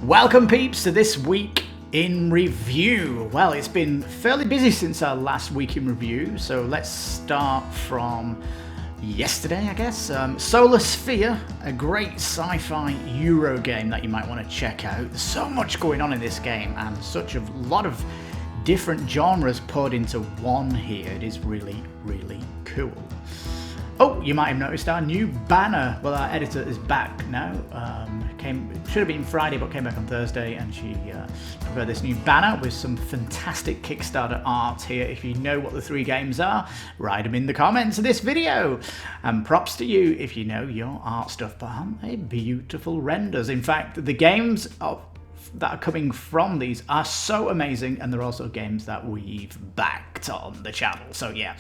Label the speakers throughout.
Speaker 1: Welcome peeps to this week in review. Well, it's been fairly busy since our last week in review, so let's start from yesterday, I guess. Solar Sphere, a great sci-fi Euro game that you might want to check out. There's so much going on in this game and such a lot of different genres poured into one here. It is really, really cool. Oh, you might have noticed our new banner. Well, our editor is back now. Should have been Friday, but came back on Thursday, and she prepared this new banner with some fantastic Kickstarter art here. If you know what the three games are, write them in the comments of this video. And props to you if you know your art stuff, but aren't they beautiful renders? In fact, the games that are coming from these are so amazing, and they're also games that we've backed on the channel, so yeah.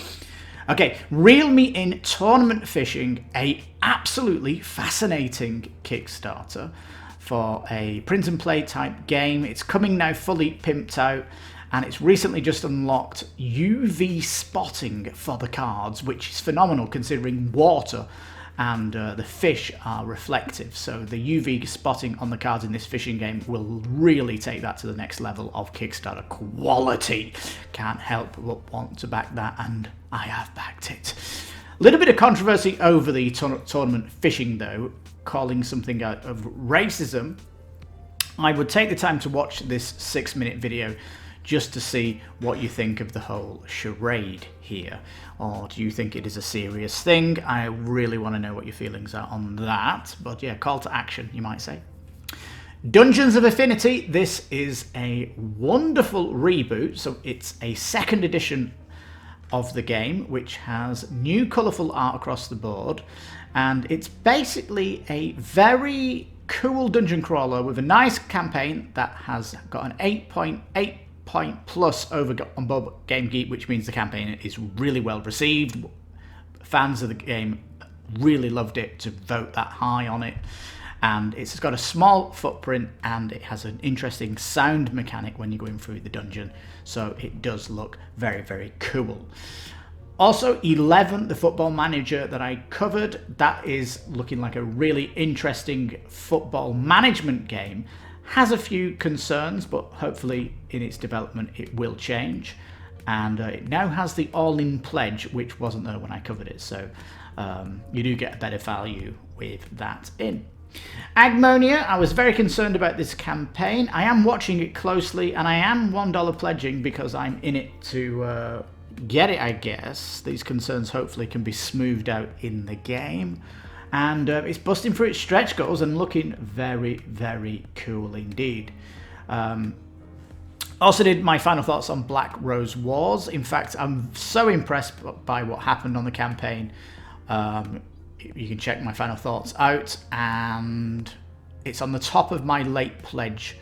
Speaker 1: Okay, Reel Me In Tournament Fishing, a absolutely fascinating Kickstarter for a print and play type game. It's coming now fully pimped out, and it's recently just unlocked UV spotting for the cards, which is phenomenal considering water and the fish are reflective. So the UV spotting on the cards in this fishing game will really take that to the next level of Kickstarter quality. Can't help but want to back that, and I have backed it. A little bit of controversy over the tournament fishing though, calling something out of racism. I would take the time to watch this 6-minute video just to see what you think of the whole charade here. Or do you think it is a serious thing? I really want to know what your feelings are on that. But yeah, call to action, you might say. Dungeons of Affinity. This is a wonderful reboot. So it's a second edition of the game, which has new colourful art across the board. And it's basically a very cool dungeon crawler with a nice campaign that has got an 8.8 point plus over on Bob Game Geek, which means the campaign is really well received. Fans of the game really loved it to vote that high on it, and it's got a small footprint and it has an interesting sound mechanic when you're going through the dungeon, so it does look very, very cool. Also, 11, the football manager that I covered, that is looking like a really interesting football management game. Has a few concerns, but hopefully in its development it will change. And it now has the all-in pledge, which wasn't there when I covered it, so you do get a better value with that in. Agmonia, I was very concerned about this campaign. I am watching it closely, and I am $1 pledging because I'm in it to get it, I guess. These concerns hopefully can be smoothed out in the game. And it's busting through its stretch goals and looking very, very cool indeed. Also did my final thoughts on Black Rose Wars. In fact, I'm so impressed by what happened on the campaign. You can check my final thoughts out, and it's on the top of my late pledge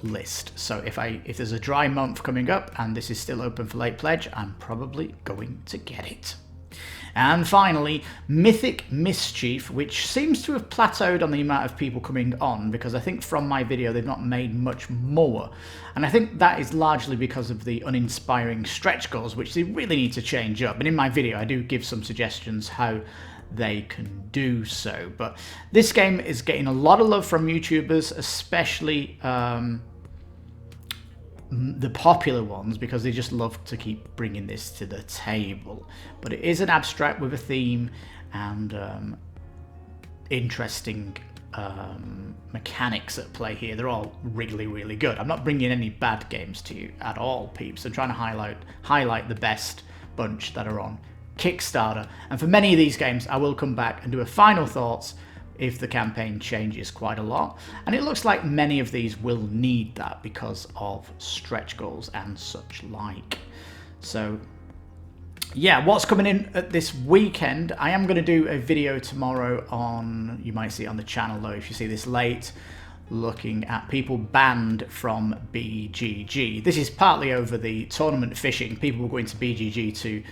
Speaker 1: list. So if there's a dry month coming up and this is still open for late pledge, I'm probably going to get it. And finally, Mythic Mischief, which seems to have plateaued on the amount of people coming on, because I think from my video they've not made much more. And I think that is largely because of the uninspiring stretch goals, which they really need to change up. And in my video I do give some suggestions how they can do so. But this game is getting a lot of love from YouTubers, especially the popular ones, because they just love to keep bringing this to the table. But it is an abstract with a theme and interesting mechanics at play here. They're all really, really good. I'm not bringing any bad games to you at all, peeps. I'm trying to highlight the best bunch that are on Kickstarter. And for many of these games, I will come back and do a final thoughts if the campaign changes quite a lot. And it looks like many of these will need that because of stretch goals and such like. So yeah, what's coming in at this weekend? I am going to do a video tomorrow on, you might see it on the channel though if you see this late, looking at people banned from BGG. This is partly over the tournament fishing. People were going to BGG to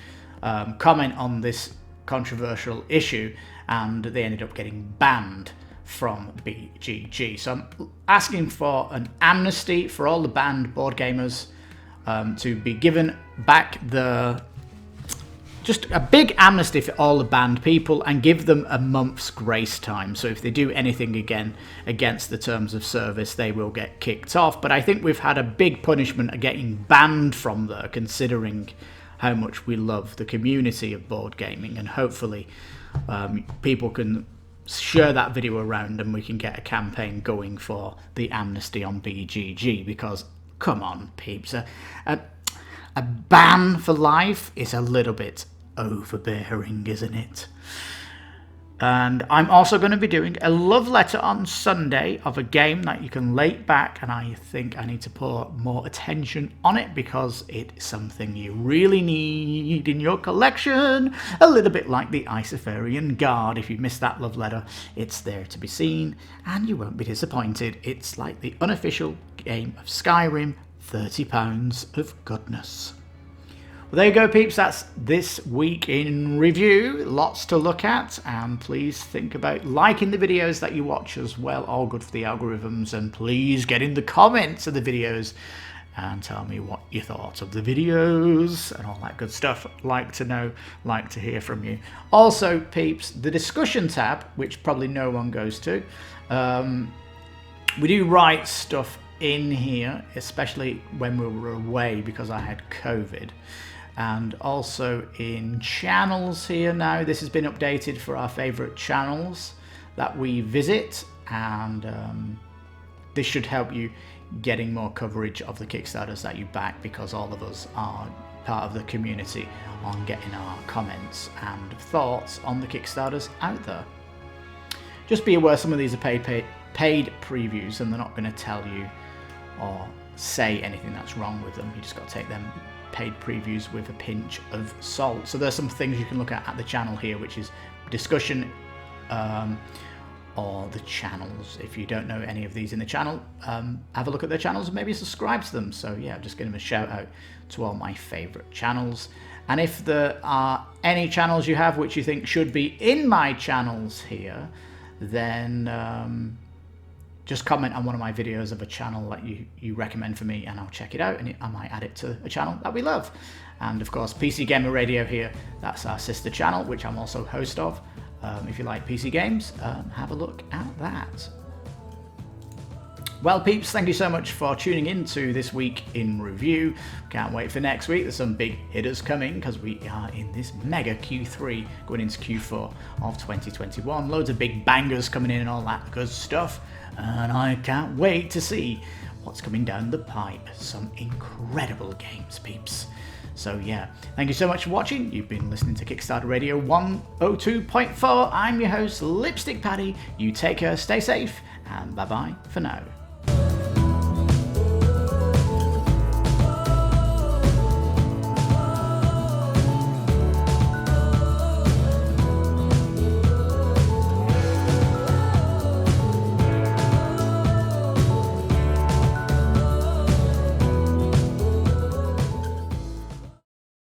Speaker 1: comment on this controversial issue, and they ended up getting banned from BGG. So I'm asking for an amnesty for all the banned board gamers to be given back the just a big amnesty for all the banned people and give them a month's grace time. So if they do anything again against the terms of service, they will get kicked off. But I think we've had a big punishment of getting banned from there, considering how much we love the community of board gaming, and hopefully people can share that video around and we can get a campaign going for the amnesty on BGG, because come on peeps, a ban for life is a little bit overbearing, isn't it? And I'm also going to be doing a love letter on Sunday of a game that you can late back, and I think I need to put more attention on it because it's something you really need in your collection. A little bit like the Icefarian Guard. If you missed that love letter, it's there to be seen and you won't be disappointed. It's like the unofficial game of Skyrim, £30 of goodness. Well, there you go, peeps. That's this week in review. Lots to look at, and please think about liking the videos that you watch as well. All good for the algorithms, and please get in the comments of the videos and tell me what you thought of the videos and all that good stuff. Like to know, like to hear from you. Also, peeps, the discussion tab, which probably no one goes to, we do write stuff in here, especially when we were away because I had COVID. And also in channels here now. This has been updated for our favorite channels that we visit, and this should help you getting more coverage of the Kickstarters that you back, because all of us are part of the community on getting our comments and thoughts on the Kickstarters out there. Just be aware some of these are paid previews, and they're not going to tell you or say anything that's wrong with them. You just got to take them paid previews with a pinch of salt. So there's some things you can look at the channel here, which is discussion or the channels. If you don't know any of these in the channel, have a look at their channels and maybe subscribe to them. So yeah, just give them a shout out to all my favorite channels. And if there are any channels you have which you think should be in my channels here, then just comment on one of my videos of a channel that you recommend for me, and I'll check it out and I might add it to a channel that we love. And of course, PC Gamer Radio here, that's our sister channel, which I'm also host of. If you like PC games, have a look at that. Well, peeps, thank you so much for tuning in to this week in review. Can't wait for next week. There's some big hitters coming because we are in this mega Q3 going into Q4 of 2021. Loads of big bangers coming in and all that good stuff. And I can't wait to see what's coming down the pipe. Some incredible games, peeps. So yeah, thank you so much for watching. You've been listening to Kickstarter Radio 102.4. I'm your host, Lipstickpaddy. You take care, stay safe, and bye-bye for now.